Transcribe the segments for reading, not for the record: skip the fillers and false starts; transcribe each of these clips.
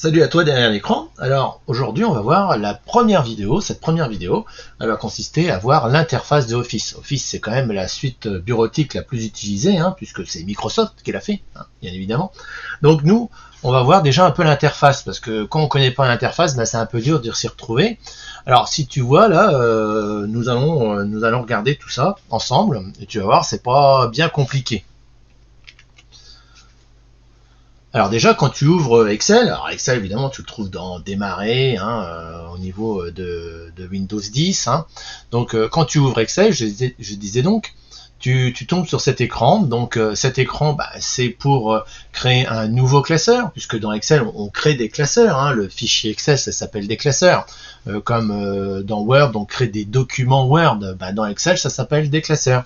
Salut à toi derrière l'écran. Alors aujourd'hui on va voir la première vidéo. Cette première vidéo elle va consister à voir l'interface de Office. Office c'est quand même la suite bureautique la plus utilisée puisque c'est Microsoft qui l'a fait, bien évidemment. Donc nous on va voir déjà un peu l'interface parce que quand on ne connaît pas l'interface c'est un peu dur de s'y retrouver. Alors si tu vois là nous allons regarder tout ça ensemble et tu vas voir c'est pas bien compliqué. Alors déjà, quand tu ouvres Excel, alors Excel évidemment tu le trouves dans Démarrer au niveau de Windows 10. Donc quand tu ouvres Excel, je disais donc, tu tombes sur cet écran. Donc cet écran, c'est pour créer un nouveau classeur, puisque dans Excel on crée des classeurs. Le fichier Excel ça s'appelle des classeurs. Comme dans Word on crée des documents Word, dans Excel ça s'appelle des classeurs.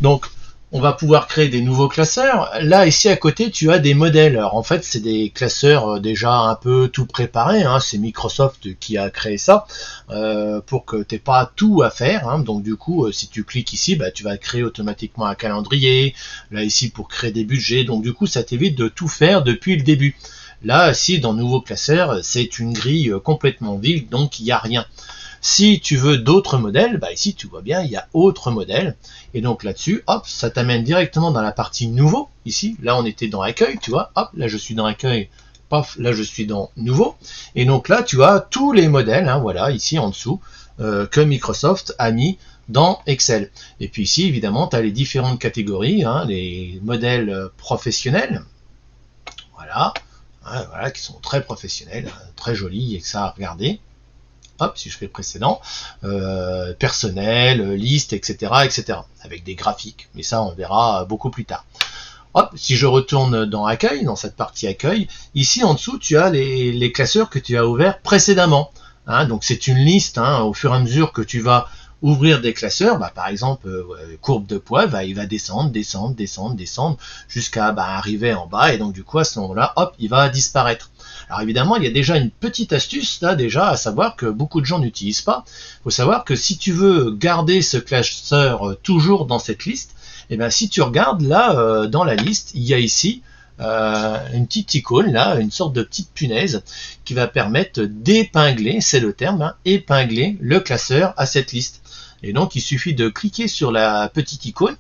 Donc on va pouvoir créer des nouveaux classeurs. Là, ici à côté, tu as des modèles. Alors en fait, c'est des classeurs déjà un peu tout préparés. C'est Microsoft qui a créé ça pour que tu n'aies pas tout à faire. Donc du coup, si tu cliques ici, tu vas créer automatiquement un calendrier. Là, ici, pour créer des budgets. Donc du coup, ça t'évite de tout faire depuis le début. Là, ici, dans Nouveau classeur, c'est une grille complètement vide, donc il n'y a rien. Si tu veux d'autres modèles, ici tu vois bien, il y a autre modèle. Et donc là-dessus, hop, ça t'amène directement dans la partie nouveau. Ici, là on était dans accueil, tu vois, hop, là je suis dans accueil, paf, là je suis dans nouveau. Et donc là tu as tous les modèles, voilà, ici en dessous, que Microsoft a mis dans Excel. Et puis ici, évidemment, tu as les différentes catégories, les modèles professionnels, voilà, qui sont très professionnels, très jolis, et que ça à regarder. Hop, si je fais précédent, personnel, liste, etc., avec des graphiques. Mais ça, on verra beaucoup plus tard. Hop, si je retourne dans accueil, dans cette partie accueil, ici en dessous, tu as les classeurs que tu as ouverts précédemment. Donc c'est une liste, au fur et à mesure que tu vas ouvrir des classeurs, par exemple, courbe de poids, il va descendre, jusqu'à arriver en bas, et donc du coup, à ce moment-là, hop, il va disparaître. Alors évidemment, il y a déjà une petite astuce là déjà à savoir que beaucoup de gens n'utilisent pas. Il faut savoir que si tu veux garder ce classeur toujours dans cette liste, si tu regardes là dans la liste, il y a ici une petite icône là, une sorte de petite punaise qui va permettre d'épingler, c'est le terme, épingler le classeur à cette liste. Et donc il suffit de cliquer sur la petite icône.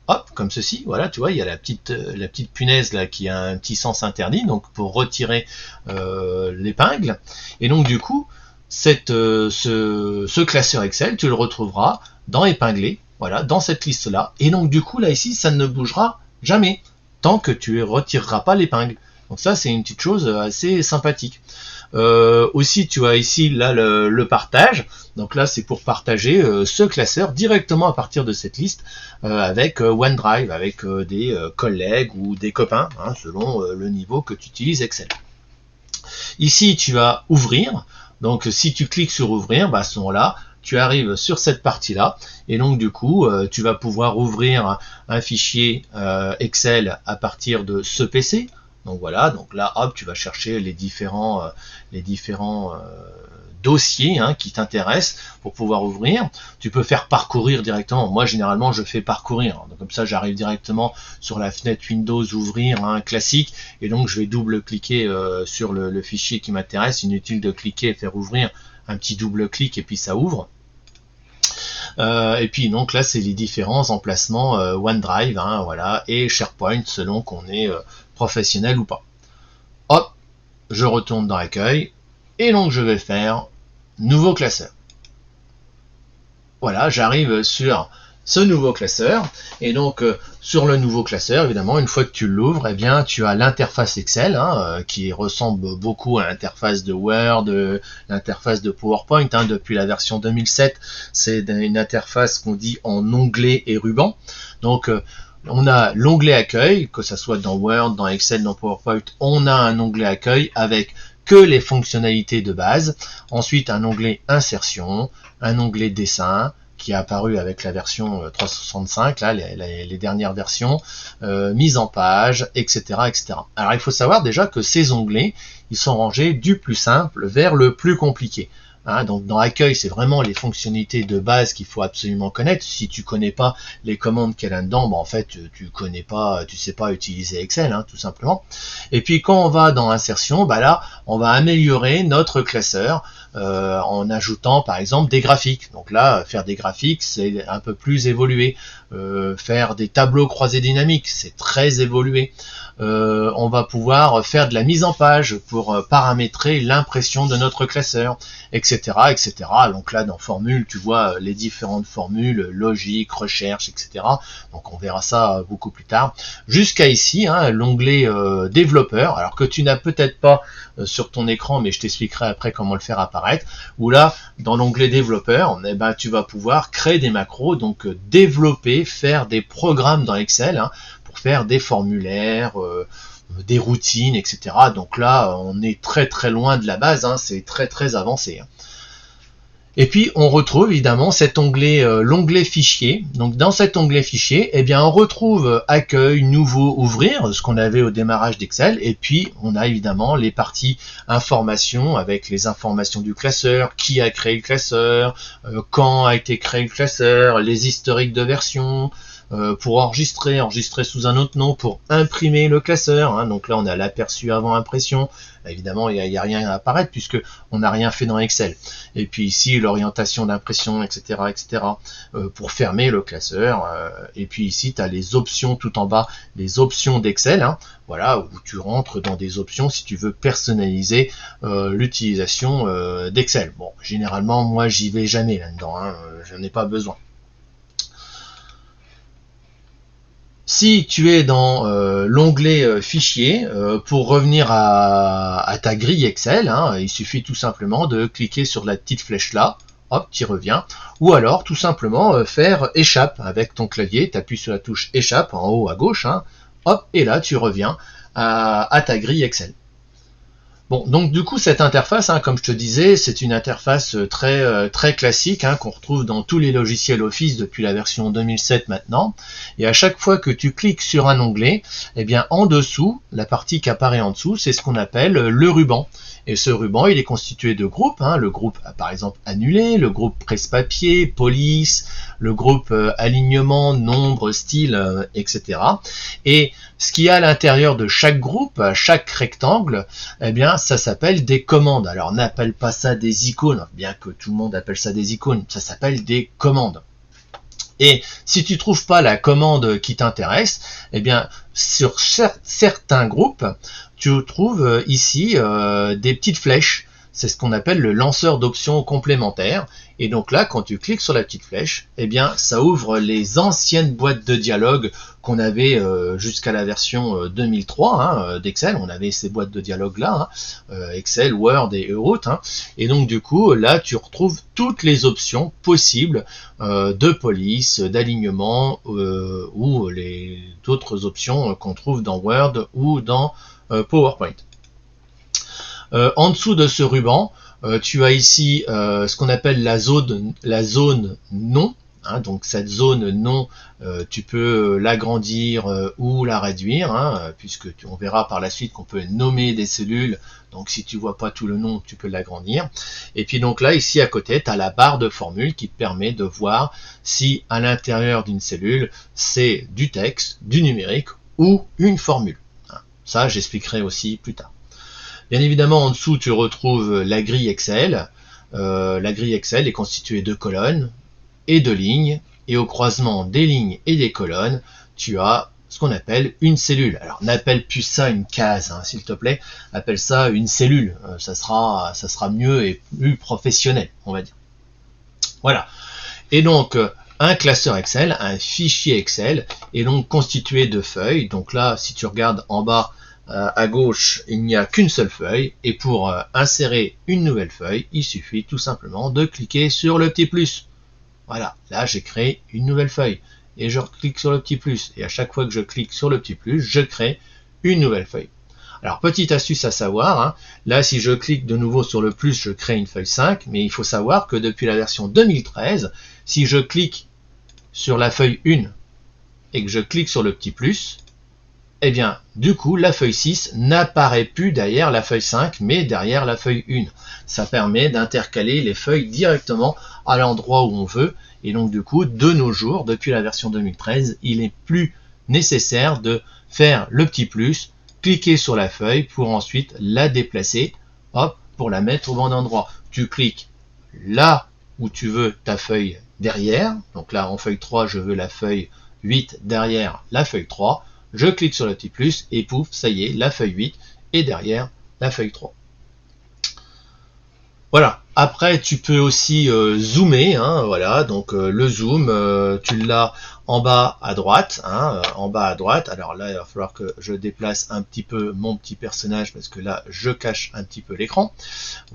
Hop, comme ceci, voilà, tu vois, il y a la petite punaise là qui a un petit sens interdit, donc pour retirer l'épingle. Et donc du coup, ce classeur Excel, tu le retrouveras dans épinglé, voilà, dans cette liste là. Et donc du coup, là ici, ça ne bougera jamais tant que tu ne retireras pas l'épingle. Donc ça, c'est une petite chose assez sympathique. Aussi, tu as ici là le partage. Donc là, c'est pour partager ce classeur directement à partir de cette liste avec OneDrive, avec des collègues ou des copains, selon le niveau que tu utilises Excel. Ici, tu vas ouvrir. Donc, si tu cliques sur ouvrir, à ce moment-là, tu arrives sur cette partie-là. Et donc, du coup, tu vas pouvoir ouvrir un fichier Excel à partir de ce PC. Donc voilà, donc là, hop, tu vas chercher les différents dossiers qui t'intéressent pour pouvoir ouvrir. Tu peux faire parcourir directement. Moi, généralement, je fais parcourir. Donc, comme ça, j'arrive directement sur la fenêtre Windows ouvrir classique. Et donc, je vais double-cliquer sur le fichier qui m'intéresse. Inutile de cliquer et faire ouvrir un petit double-clic et puis ça ouvre. Et puis donc là c'est les différents emplacements OneDrive voilà, et SharePoint selon qu'on est professionnel ou pas. Hop, je retourne dans l'accueil et donc je vais faire nouveau classeur. Voilà, j'arrive sur ce nouveau classeur et donc sur le nouveau classeur, évidemment, une fois que tu l'ouvres, tu as l'interface Excel qui ressemble beaucoup à l'interface de Word, l'interface de PowerPoint depuis la version 2007. C'est une interface qu'on dit en onglet et ruban. Donc on a l'onglet accueil, que ce soit dans Word, dans Excel, dans PowerPoint, on a un onglet accueil avec que les fonctionnalités de base. Ensuite, un onglet insertion, un onglet dessin, qui est apparu avec la version 365, là, les dernières versions, mise en page, etc., etc. Alors, il faut savoir déjà que ces onglets, ils sont rangés du plus simple vers le plus compliqué. Hein, donc dans Accueil, c'est vraiment les fonctionnalités de base qu'il faut absolument connaître. Si tu connais pas les commandes qu'il y a là-dedans, en fait, tu connais pas, tu sais pas utiliser Excel, hein, tout simplement. Et puis quand on va dans Insertion, là, on va améliorer notre classeur en ajoutant par exemple des graphiques. Donc là, faire des graphiques, c'est un peu plus évolué. Faire des tableaux croisés dynamiques, c'est très évolué. On va pouvoir faire de la mise en page pour paramétrer l'impression de notre classeur, etc., etc. Donc là, dans Formule, tu vois les différentes formules, logique, recherche, etc. Donc on verra ça beaucoup plus tard. Jusqu'à ici, hein, l'onglet développeur, alors que tu n'as peut-être pas sur ton écran, mais je t'expliquerai après comment le faire apparaître, où là, dans l'onglet développeur, tu vas pouvoir créer des macros, donc développer, faire des programmes dans Excel, hein, pour faire des formulaires, des routines, etc. Donc là, on est très très loin de la base, hein, c'est très très avancé. Hein. Et puis on retrouve évidemment cet onglet, l'onglet fichier. Donc dans cet onglet fichier, on retrouve accueil, nouveau, ouvrir, ce qu'on avait au démarrage d'Excel. Et puis on a évidemment les parties informations avec les informations du classeur, qui a créé le classeur, quand a été créé le classeur, les historiques de version. Pour enregistrer sous un autre nom, pour imprimer le classeur. Hein. Donc là, on a l'aperçu avant impression. Évidemment, il n'y a rien à apparaître puisque on n'a rien fait dans Excel. Et puis ici, l'orientation d'impression, etc., etc. Pour fermer le classeur. Et puis ici, tu as les options tout en bas, les options d'Excel. Hein. Voilà, où tu rentres dans des options si tu veux personnaliser l'utilisation d'Excel. Bon, généralement, moi, j'y vais jamais là-dedans. Hein. Je n'en ai pas besoin. Si tu es dans l'onglet fichier, pour revenir à ta grille Excel, hein, il suffit tout simplement de cliquer sur la petite flèche là, hop, tu y reviens, ou alors tout simplement faire échappe avec ton clavier, tu appuies sur la touche échappe en haut à gauche, hein, hop, et là tu reviens à ta grille Excel. Bon, donc du coup cette interface, hein, comme je te disais, c'est une interface très classique, hein, qu'on retrouve dans tous les logiciels Office depuis la version 2007 maintenant. Et à chaque fois que tu cliques sur un onglet, en dessous, la partie qui apparaît en dessous, c'est ce qu'on appelle le ruban. Et ce ruban, il est constitué de groupes, hein, le groupe par exemple annulé, le groupe presse-papier, police, le groupe alignement, nombre, style, etc. Et ce qu'il y a à l'intérieur de chaque groupe, à chaque rectangle, ça s'appelle des commandes. Alors n'appelle pas ça des icônes, bien que tout le monde appelle ça des icônes, ça s'appelle des commandes. Et si tu trouves pas la commande qui t'intéresse, sur certains groupes, tu trouves ici des petites flèches. C'est ce qu'on appelle le lanceur d'options complémentaires. Et donc là, quand tu cliques sur la petite flèche, ça ouvre les anciennes boîtes de dialogue qu'on avait jusqu'à la version 2003 hein, d'Excel. On avait ces boîtes de dialogue là, hein, Excel, Word et autres. Hein. Et donc du coup, là, tu retrouves toutes les options possibles de police, d'alignement ou les autres options qu'on trouve dans Word ou dans PowerPoint. En dessous de ce ruban, tu as ici ce qu'on appelle la zone non. Hein, donc cette zone non, tu peux l'agrandir ou la réduire, hein, puisque on verra par la suite qu'on peut nommer des cellules. Donc si tu vois pas tout le nom, tu peux l'agrandir. Et puis donc là, ici à côté, tu as la barre de formule qui te permet de voir si à l'intérieur d'une cellule, c'est du texte, du numérique ou une formule. Hein, ça, j'expliquerai aussi plus tard. Bien évidemment, en dessous, tu retrouves la grille Excel. La grille Excel est constituée de colonnes et de lignes. Et au croisement des lignes et des colonnes, tu as ce qu'on appelle une cellule. Alors, n'appelle plus ça une case, hein, s'il te plaît. Appelle ça une cellule. Ça sera mieux et plus professionnel, on va dire. Voilà. Et donc, un classeur Excel, un fichier Excel, est donc constitué de feuilles. Donc là, si tu regardes en bas, à gauche, il n'y a qu'une seule feuille, et pour insérer une nouvelle feuille, il suffit tout simplement de cliquer sur le petit plus. Voilà, là j'ai créé une nouvelle feuille, et je clique sur le petit plus, et à chaque fois que je clique sur le petit plus, je crée une nouvelle feuille. Alors, petite astuce à savoir, hein, là si je clique de nouveau sur le plus, je crée une feuille 5, mais il faut savoir que depuis la version 2013, si je clique sur la feuille 1, et que je clique sur le petit plus, eh bien, du coup, la feuille 6 n'apparaît plus derrière la feuille 5, mais derrière la feuille 1. Ça permet d'intercaler les feuilles directement à l'endroit où on veut. Et donc, du coup, de nos jours, depuis la version 2013, il n'est plus nécessaire de faire le petit plus, cliquer sur la feuille pour ensuite la déplacer, hop, pour la mettre au bon endroit. Tu cliques là où tu veux ta feuille derrière. Donc là, en feuille 3, je veux la feuille 8 derrière la feuille 3. Je clique sur le petit plus et pouf, ça y est, la feuille 8 est derrière la feuille 3. Voilà. Après, tu peux aussi zoomer. Hein, voilà. Donc le zoom, tu l'as en bas à droite. Hein, en bas à droite. Alors là, il va falloir que je déplace un petit peu mon petit personnage parce que là, je cache un petit peu l'écran.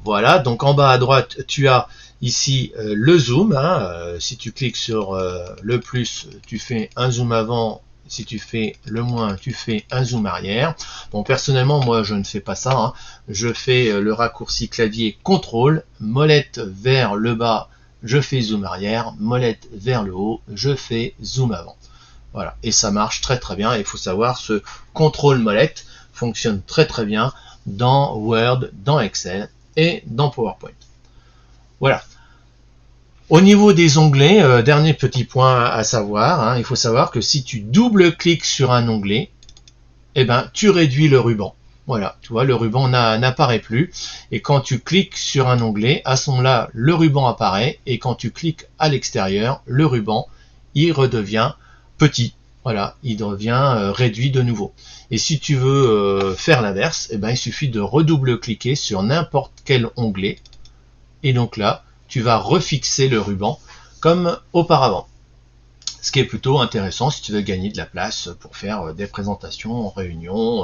Voilà. Donc en bas à droite, tu as ici le zoom. Hein, si tu cliques sur le plus, tu fais un zoom avant. Si tu fais le moins, tu fais un zoom arrière. Bon, personnellement, moi, je ne fais pas ça. Hein. Je fais le raccourci clavier CTRL, molette vers le bas, je fais zoom arrière, molette vers le haut, je fais zoom avant. Voilà, et ça marche très très bien. Il faut savoir, ce CTRL molette fonctionne très très bien dans Word, dans Excel et dans PowerPoint. Voilà. Au niveau des onglets, dernier petit point à savoir, hein, il faut savoir que si tu double-cliques sur un onglet, eh ben, tu réduis le ruban. Voilà, tu vois, le ruban n'apparaît plus. Et quand tu cliques sur un onglet, à ce moment-là, le ruban apparaît. Et quand tu cliques à l'extérieur, le ruban, il redevient petit. Voilà, il devient réduit de nouveau. Et si tu veux faire l'inverse, eh ben, il suffit de redouble-cliquer sur n'importe quel onglet. Et donc là, tu vas refixer le ruban comme auparavant. Ce qui est plutôt intéressant si tu veux gagner de la place pour faire des présentations en réunion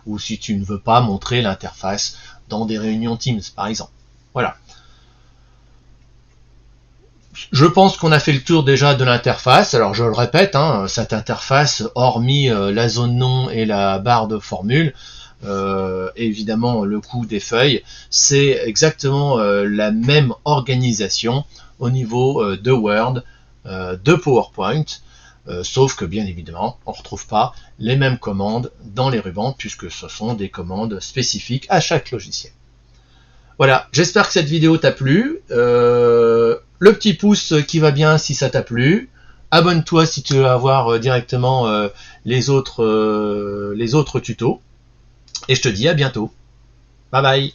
ou si tu ne veux pas montrer l'interface dans des réunions Teams par exemple. Voilà. Je pense qu'on a fait le tour déjà de l'interface. Alors je le répète, hein, cette interface, hormis la zone nom et la barre de formule, évidemment le coût des feuilles, c'est exactement la même organisation au niveau de Word, de PowerPoint, sauf que bien évidemment on ne retrouve pas les mêmes commandes dans les rubans puisque ce sont des commandes spécifiques à chaque logiciel. Voilà, j'espère que cette vidéo t'a plu. Le petit pouce qui va bien si ça t'a plu. Abonne-toi si tu veux avoir directement les autres tutos. Et je te dis à bientôt. Bye bye.